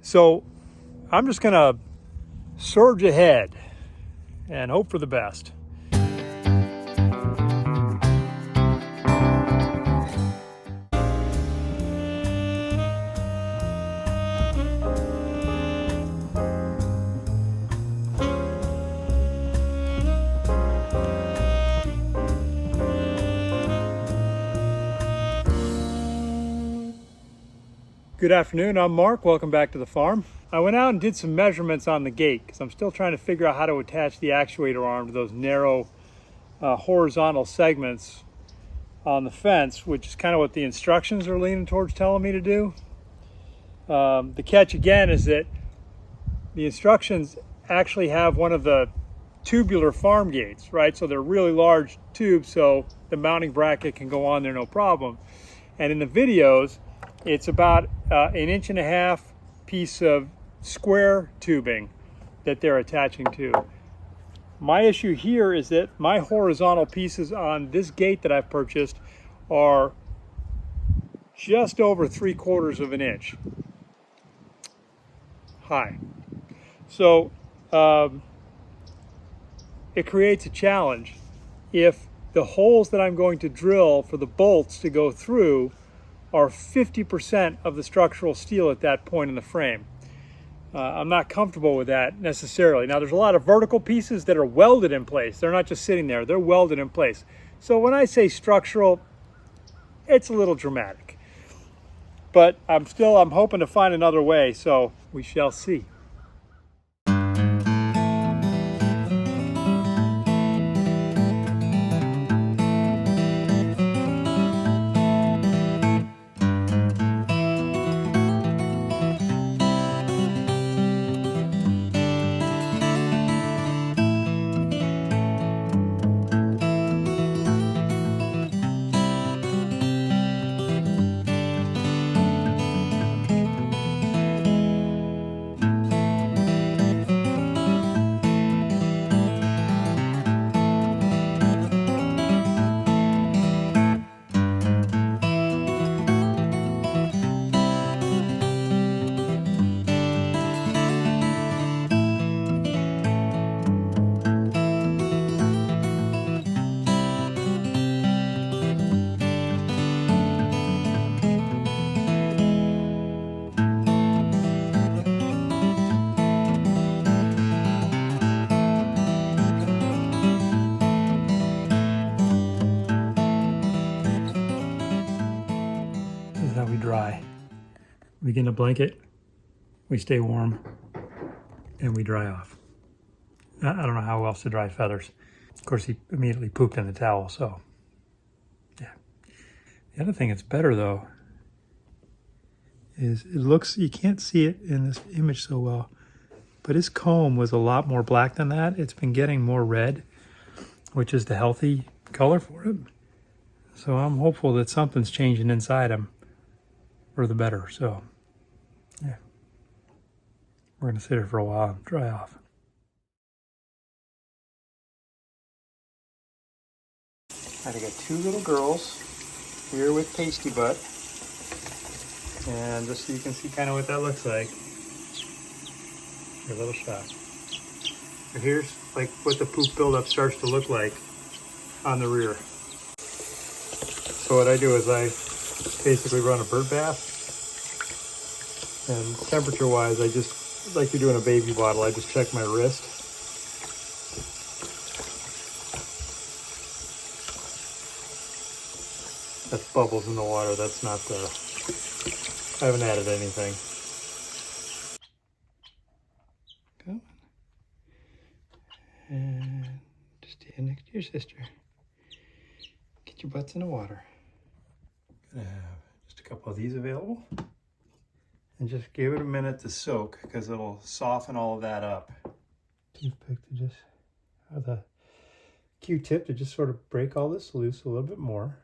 So I'm just gonna surge ahead and hope for the best. Good afternoon, I'm Mark. Welcome back to the farm. I went out and did some measurements on the gate because I'm still trying to figure out how to attach the actuator arm to those narrow horizontal segments on the fence, which is kind of what the instructions are leaning towards telling me to do. The catch again is that the instructions actually have one of the tubular farm gates, right? So they're really large tubes, so the mounting bracket can go on there no problem. And in the videos, it's about an 1.5 inch piece of square tubing that they're attaching to. My issue here is that my horizontal pieces on this gate that I've purchased are just over 3/4 of an inch high. So it creates a challenge. If the holes that I'm going to drill for the bolts to go through are 50% of the structural steel at that point in the frame. I'm not comfortable with that necessarily. Now there's a lot of vertical pieces that are welded in place. They're not just sitting there, they're welded in place. So when I say structural, it's a little dramatic. But I'm hoping to find another way, so we shall see. How we dry. We get in a blanket, we stay warm, and we dry off. I don't know how else to dry feathers. Of course, he immediately pooped in the towel, so yeah. The other thing that's better though is it looks, you can't see it in this image so well, but his comb was a lot more black than that. It's been getting more red, which is the healthy color for him. So I'm hopeful that something's changing inside him for the better. So yeah, we're gonna sit here for a while and dry off. I got 2 little girls here with Pasty Butt, and just so you can see kind of what that looks like, a little shot. So here's like what the poop buildup starts to look like on the rear. So what I do is I basically run a bird bath, and temperature wise I just, like you're doing a baby bottle, I just check my wrist. That's bubbles in the water, that's not the, I haven't added anything. Go. And just stand next to your sister. Get your butts in the water. Gonna have just a couple of these available. And just give it a minute to soak because it'll soften all of that up. Toothpick to just, or the Q-tip to just sort of break all this loose a little bit more.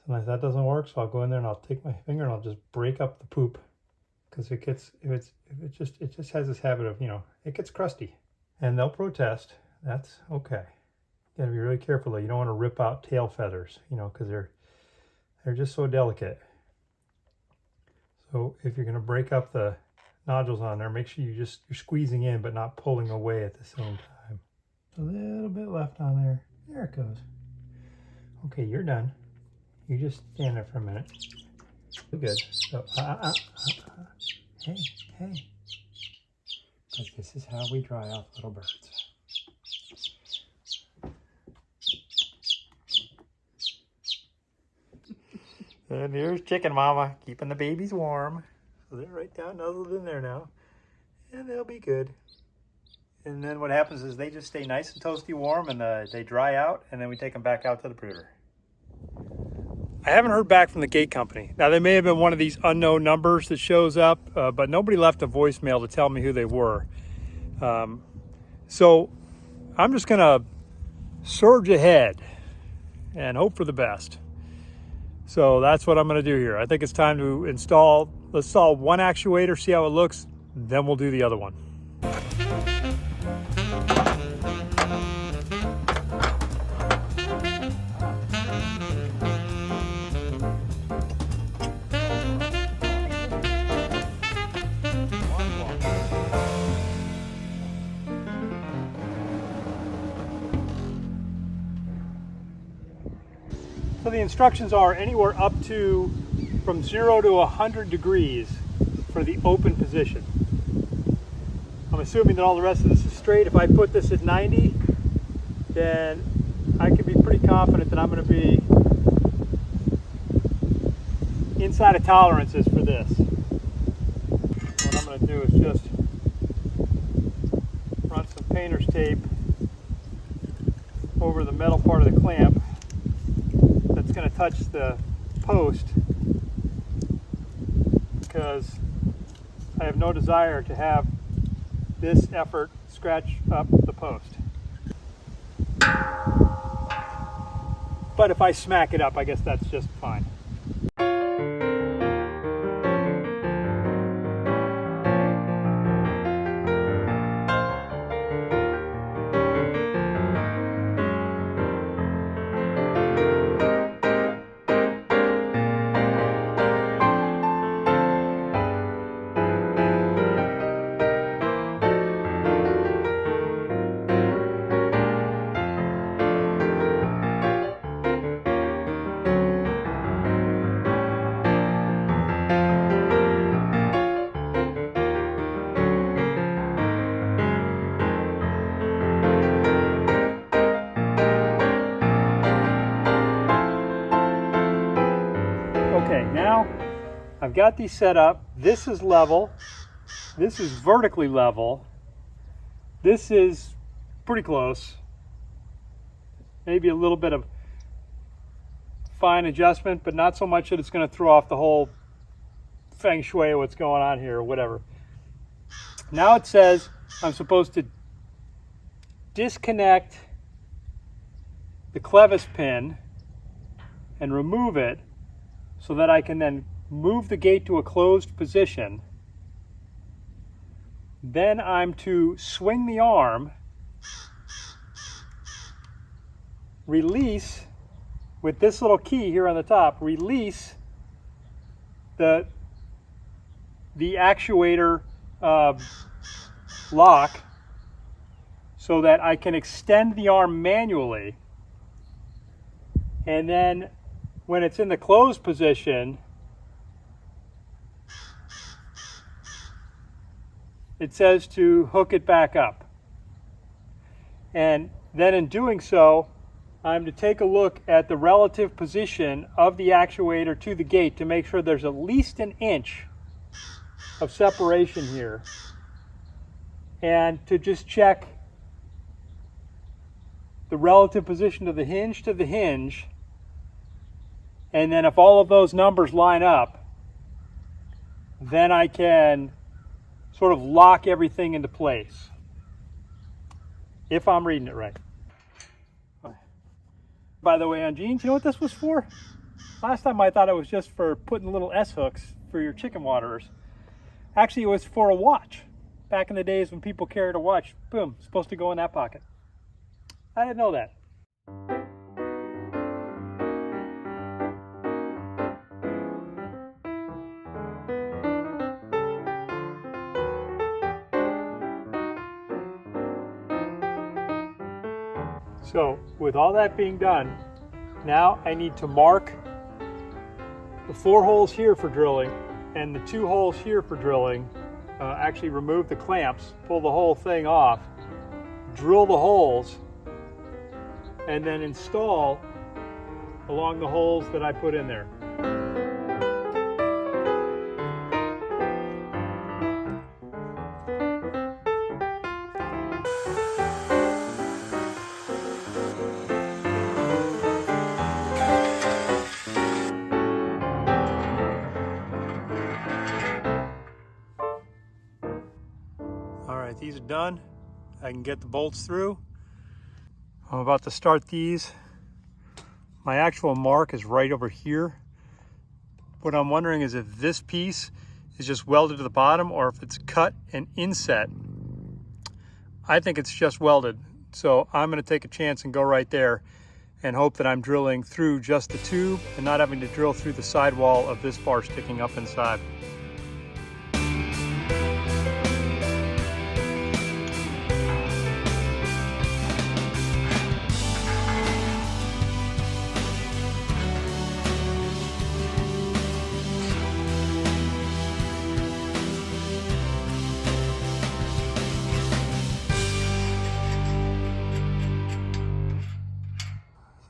Sometimes that doesn't work, so I'll go in there and I'll take my finger and I'll just break up the poop, because it gets, it just has this habit of, you know, it gets crusty, and they'll protest. That's okay. You gotta be really careful though. You don't want to rip out tail feathers, you know, because they're just so delicate. So if you're gonna break up the nodules on there. Make sure you're squeezing in but not pulling away at the same time. A little bit left on there. There it goes. Okay, you're done. You just stand there for a minute. Good. So, hey, hey. Because this is how we dry off little birds. And here's Chicken Mama, keeping the babies warm. So they're right down nuzzled in there now. And they'll be good. And then what happens is they just stay nice and toasty warm, and they dry out, and then we take them back out to the brooder. I haven't heard back from the gate company. Now, they may have been one of these unknown numbers that shows up, but nobody left a voicemail to tell me who they were. So I'm just going to surge ahead and hope for the best. So that's what I'm going to do here. I think it's time to install one actuator, see how it looks, then we'll do the other one. So the instructions are anywhere up to from 0 to 100 degrees for the open position. I'm assuming that all the rest of this is straight. If I put this at 90, then I can be pretty confident that I'm going to be inside of tolerances for this. What I'm going to do is just run some painter's tape over the metal part of the clamp that's going to touch the post, because I have no desire to have this effort scratch up the post. But if I smack it up, I guess that's just fine. Okay, now I've got these set up. This is level. This is vertically level. This is pretty close. Maybe a little bit of fine adjustment, but not so much that it's going to throw off the whole feng shui of what's going on here or whatever. Now it says I'm supposed to disconnect the clevis pin and remove it, so that I can then move the gate to a closed position. Then I'm to swing the arm, release with this little key here on the top, release the actuator lock so that I can extend the arm manually, and then when it's in the closed position, it says to hook it back up. And then in doing so, I'm to take a look at the relative position of the actuator to the gate to make sure there's at least an inch of separation here. And to just check the relative position of the hinge to the hinge. And then if all of those numbers line up, then I can sort of lock everything into place, if I'm reading it right. By the way, on jeans, you know what this was for? Last time I thought it was just for putting little S-hooks for your chicken waterers. Actually, it was for a watch. Back in the days when people carried a watch, boom, it's supposed to go in that pocket. I didn't know that. So with all that being done, now I need to mark the 4 holes here for drilling and the 2 holes here for drilling. Actually remove the clamps, pull the whole thing off, drill the holes, and then install along the holes that I put in there. All right, these are done. I can get the bolts through. I'm about to start these. My actual mark is right over here. What I'm wondering is if this piece is just welded to the bottom or if it's cut and inset. I think it's just welded. So I'm gonna take a chance and go right there and hope that I'm drilling through just the tube and not having to drill through the sidewall of this bar sticking up inside.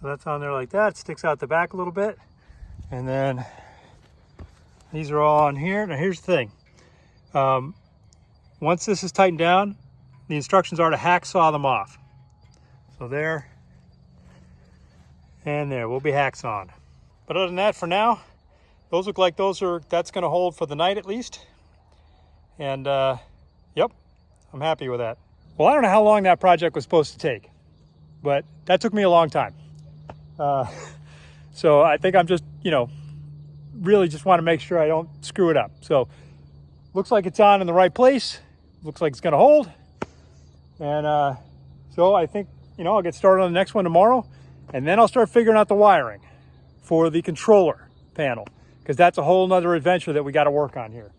So that's on there like that, sticks out the back a little bit. And then these are all on here. Now here's the thing. Once this is tightened down, the instructions are to hacksaw them off. So there and there, we'll be hacksawing. But other than that, for now, those look like that's gonna hold for the night at least. And yep, I'm happy with that. Well, I don't know how long that project was supposed to take, but that took me a long time. So I think I'm just, really just want to make sure I don't screw it up. So looks like it's on in the right place. Looks like it's going to hold. And so I think, I'll get started on the next one tomorrow. And then I'll start figuring out the wiring for the controller panel, because that's a whole nother adventure that we got to work on here.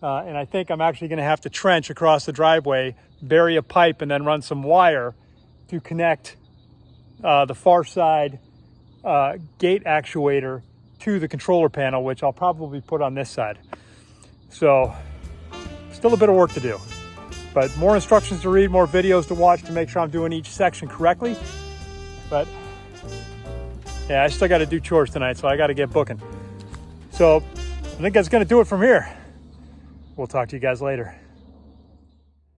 And I think I'm actually going to have to trench across the driveway, bury a pipe, and then run some wire to connect the far side gate actuator to the controller panel, which I'll probably put on this side. So still a bit of work to do, but more instructions to read, more videos to watch to make sure I'm doing each section correctly. But yeah, I still got to do chores tonight, so I got to get booking. So I think that's going to do it from here. We'll talk to you guys later.